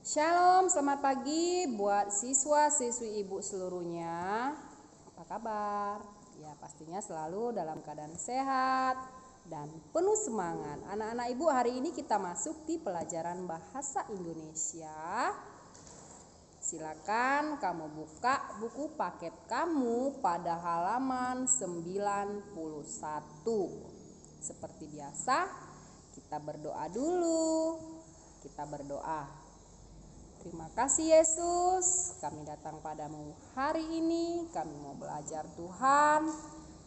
Shalom, selamat pagi buat siswa-siswi ibu seluruhnya. Apa kabar? Ya, pastinya selalu dalam keadaan sehat dan penuh semangat. Anak-anak ibu, hari ini kita masuk di pelajaran bahasa Indonesia. Silakan kamu buka buku paket kamu pada halaman 91. Seperti biasa, kita berdoa dulu. Kita berdoa. Terima kasih Yesus, kami datang padamu hari ini, kami mau belajar Tuhan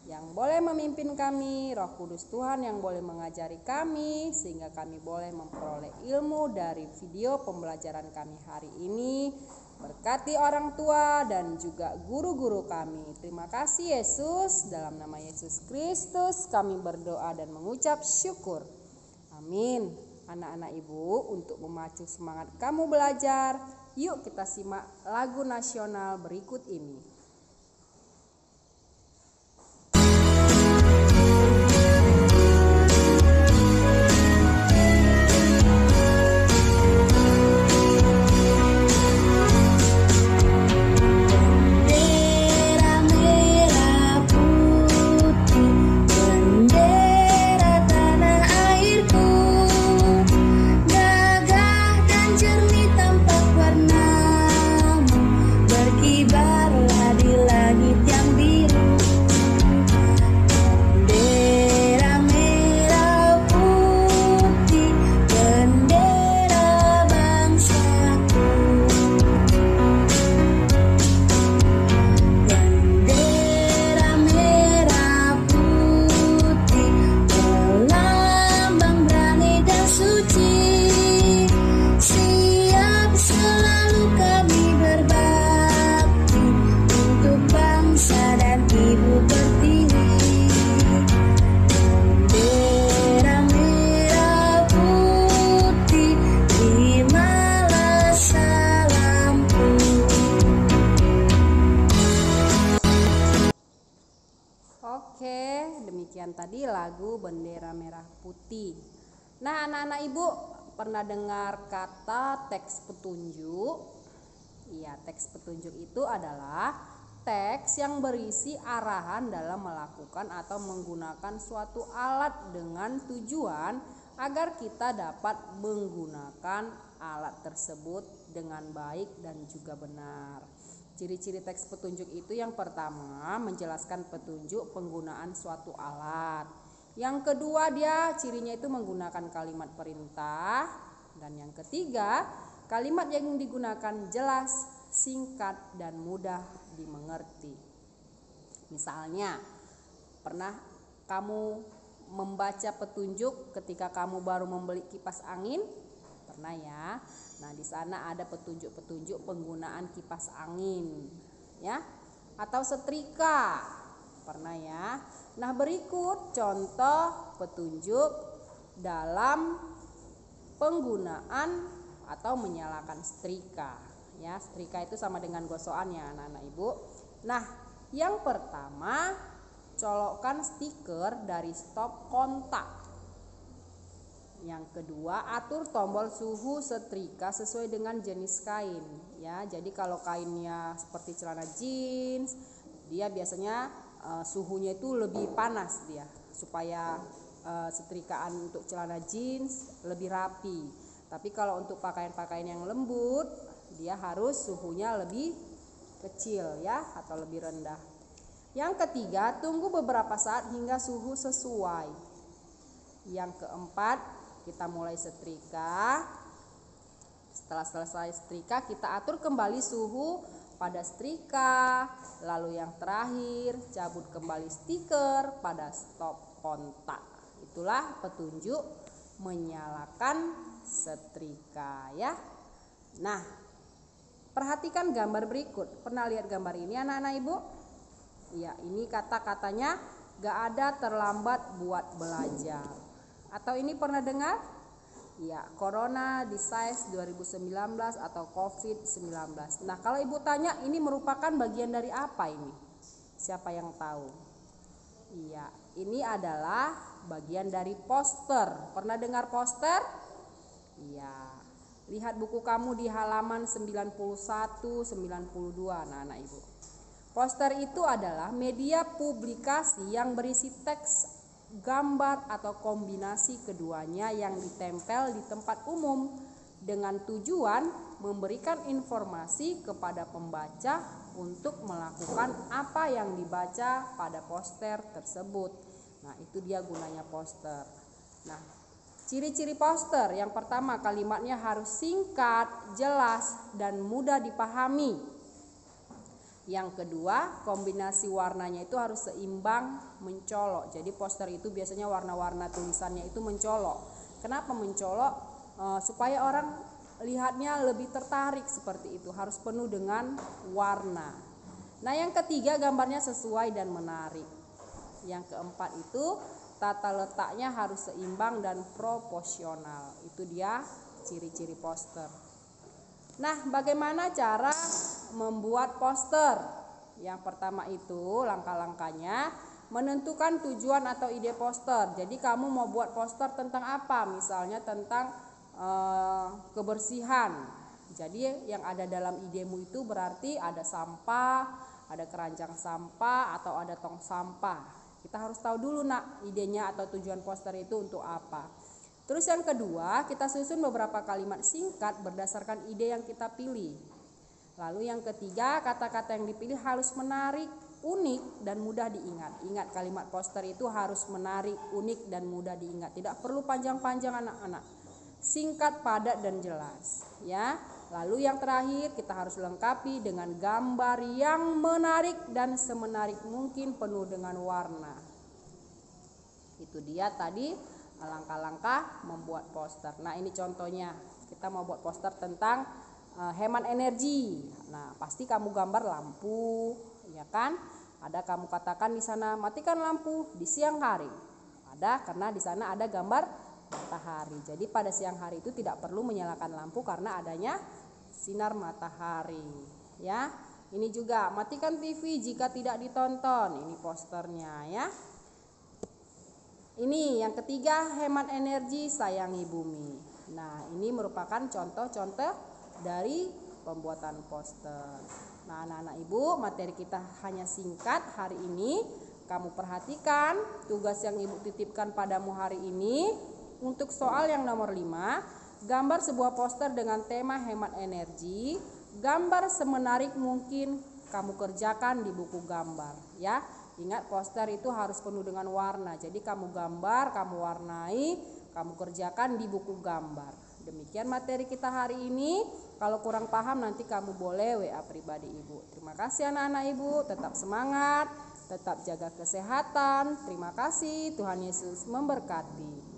yang boleh memimpin kami, Roh Kudus Tuhan yang boleh mengajari kami, sehingga kami boleh memperoleh ilmu dari video pembelajaran kami hari ini. Berkati orang tua dan juga guru-guru kami. Terima kasih Yesus, dalam nama Yesus Kristus kami berdoa dan mengucap syukur. Amin. Anak-anak ibu, untuk memacu semangat kamu belajar, yuk kita simak lagu nasional berikut ini. Demikian tadi lagu Bendera Merah Putih. Nah, anak-anak ibu pernah dengar kata teks petunjuk? Iya, teks petunjuk itu adalah teks yang berisi arahan dalam melakukan atau menggunakan suatu alat dengan tujuan agar kita dapat menggunakan alat tersebut dengan baik dan juga benar. Ciri-ciri teks petunjuk itu yang pertama menjelaskan petunjuk penggunaan suatu alat. Yang kedua dia cirinya itu menggunakan kalimat perintah. Dan yang ketiga kalimat yang digunakan jelas, singkat dan mudah dimengerti. Misalnya pernah kamu membaca petunjuk ketika kamu baru membeli kipas angin? Pernah ya. Nah, di sana ada petunjuk-petunjuk penggunaan kipas angin, ya, atau setrika, pernah ya. Nah, berikut contoh petunjuk dalam penggunaan atau menyalakan setrika. Ya, setrika itu sama dengan gosokan ya, anak-anak ibu. Nah, yang pertama, colokkan stiker dari stop kontak. Yang kedua, atur tombol suhu setrika sesuai dengan jenis kain. Ya, jadi kalau kainnya seperti celana jeans, dia biasanya suhunya itu lebih panas dia, supaya setrikaan untuk celana jeans lebih rapi. Tapi kalau untuk pakaian-pakaian yang lembut, dia harus suhunya lebih kecil ya, atau lebih rendah. Yang ketiga, tunggu beberapa saat hingga suhu sesuai. Yang keempat, kita mulai setrika. Setelah selesai setrika, kita atur kembali suhu pada setrika. Lalu yang terakhir, cabut kembali stiker pada stop kontak. Itulah petunjuk menyalakan setrika ya. Nah, perhatikan gambar berikut. Pernah lihat gambar ini anak-anak ibu? Ya, ini kata-katanya gak ada terlambat buat belajar. Atau ini pernah dengar? Ya, Corona Disease 2019 atau COVID-19. Nah, kalau ibu tanya ini merupakan bagian dari apa ini? Siapa yang tahu? Iya, ini adalah bagian dari poster. Pernah dengar poster? Iya. Lihat buku kamu di halaman 91, 92 anak-anak ibu. Poster itu adalah media publikasi yang berisi teks, gambar atau kombinasi keduanya yang ditempel di tempat umum dengan tujuan memberikan informasi kepada pembaca untuk melakukan apa yang dibaca pada poster tersebut. Nah, itu dia gunanya poster. Nah, ciri-ciri poster yang pertama, kalimatnya harus singkat, jelas, dan mudah dipahami. Yang kedua, kombinasi warnanya itu harus seimbang, mencolok. Jadi poster itu biasanya warna-warna tulisannya itu mencolok. Kenapa mencolok? Supaya orang lihatnya lebih tertarik seperti itu. Harus penuh dengan warna. Nah, yang ketiga, gambarnya sesuai dan menarik. Yang keempat itu, tata letaknya harus seimbang dan proporsional. Itu dia ciri-ciri poster. Nah, bagaimana cara membuat poster? Yang pertama itu langkah-langkahnya menentukan tujuan atau ide poster. Jadi kamu mau buat poster tentang apa? Misalnya tentang kebersihan. Jadi yang ada dalam idemu itu berarti ada sampah, ada keranjang sampah, atau ada tong sampah. Kita harus tahu dulu nak idenya atau tujuan poster itu untuk apa. Terus yang kedua, kita susun beberapa kalimat singkat berdasarkan ide yang kita pilih. Lalu yang ketiga, kata-kata yang dipilih harus menarik, unik, dan mudah diingat. Ingat, kalimat poster itu harus menarik, unik, dan mudah diingat. Tidak perlu panjang-panjang anak-anak. Singkat, padat, dan jelas. Ya. Lalu yang terakhir, kita harus lengkapi dengan gambar yang menarik dan semenarik mungkin penuh dengan warna. Itu dia tadi langkah-langkah membuat poster. Nah, ini contohnya. Kita mau buat poster tentang hemat energi. Nah, pasti kamu gambar lampu, ya kan? Ada kamu katakan di sana matikan lampu di siang hari. Ada karena di sana ada gambar matahari. Jadi pada siang hari itu tidak perlu menyalakan lampu karena adanya sinar matahari, ya. Ini juga matikan TV jika tidak ditonton. Ini posternya, ya. Ini yang ketiga, hemat energi, sayangi bumi. Nah, ini merupakan contoh-contoh dari pembuatan poster. Nah, anak-anak ibu, materi kita hanya singkat hari ini. Kamu perhatikan tugas yang ibu titipkan padamu hari ini. Untuk soal yang nomor 5, gambar sebuah poster dengan tema hemat energi. Gambar semenarik mungkin kamu kerjakan di buku gambar, ya. Ingat, poster itu harus penuh dengan warna. Jadi kamu gambar, kamu warnai, kamu kerjakan di buku gambar. Demikian materi kita hari ini. Kalau kurang paham nanti kamu boleh WA pribadi ibu. Terima kasih anak-anak ibu. Tetap semangat, tetap jaga kesehatan. Terima kasih. Tuhan Yesus memberkati.